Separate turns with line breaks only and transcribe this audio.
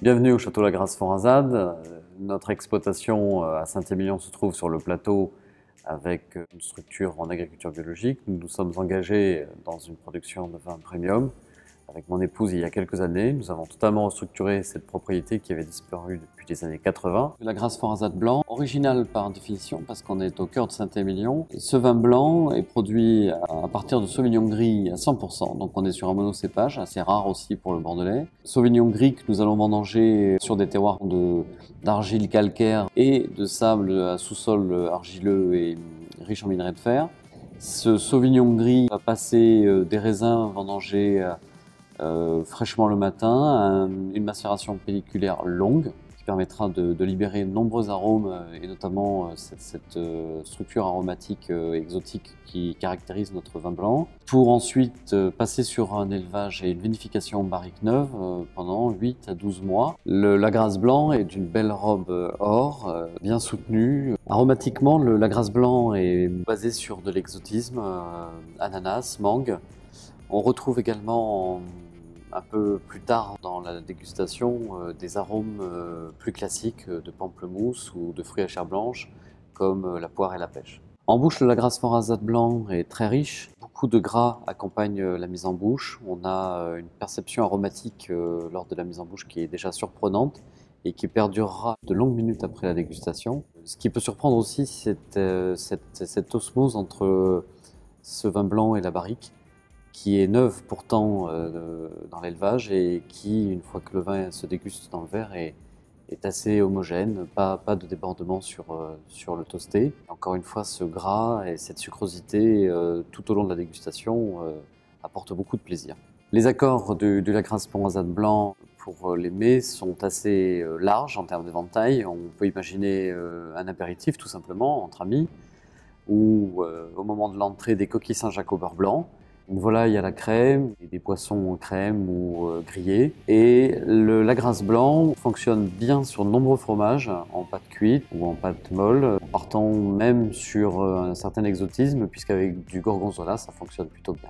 Bienvenue au Château La Grasse-Forazade. Notre exploitation à Saint-Émilion se trouve sur le plateau avec une structure en agriculture biologique. Nous nous sommes engagés dans une production de vin premium avec mon épouse il y a quelques années. Nous avons totalement restructuré cette propriété qui avait disparu depuis les années 80. La Grasse-Forazade blanc, original par définition parce qu'on est au cœur de Saint-Émilion. Ce vin blanc est produit à partir de Sauvignon gris à 100%, donc on est sur un monocépage, assez rare aussi pour le Bordelais. Sauvignon gris que nous allons vendanger sur des terroirs d'argile calcaire et de sable à sous-sol argileux et riche en minerais de fer. Ce Sauvignon gris va passer des raisins vendangés fraîchement le matin, une macération pelliculaire longue qui permettra de libérer de nombreux arômes et notamment cette structure aromatique exotique qui caractérise notre vin blanc, pour ensuite passer sur un élevage et une vinification en barrique neuve pendant 8 à 12 mois. La Grasse blanc est d'une belle robe or, bien soutenue. Aromatiquement, la Grasse blanc est basée sur de l'exotisme, ananas, mangue. On retrouve également un peu plus tard dans la dégustation des arômes plus classiques de pamplemousse ou de fruits à chair blanche comme la poire et la pêche. En bouche, la Grasse-Forazade blanc est très riche. Beaucoup de gras accompagnent la mise en bouche. On a une perception aromatique lors de la mise en bouche qui est déjà surprenante et qui perdurera de longues minutes après la dégustation. Ce qui peut surprendre aussi, c'est cette osmose entre ce vin blanc et la barrique, qui est neuve pourtant dans l'élevage et qui, une fois que le vin se déguste dans le verre, est assez homogène, pas de débordement sur le toasté. Encore une fois, ce gras et cette sucrosité tout au long de la dégustation apportent beaucoup de plaisir. Les accords de la Grasse-Forazade blanc pour les mets sont assez larges en termes d'éventail. On peut imaginer un apéritif tout simplement entre amis, ou au moment de l'entrée des coquilles Saint-Jacques au beurre blanc, une volaille à la crème, et des poissons en crème ou grillés. Et la Grasse blanc fonctionne bien sur de nombreux fromages, en pâte cuite ou en pâte molle, partant même sur un certain exotisme, puisqu'avec du gorgonzola, ça fonctionne plutôt bien.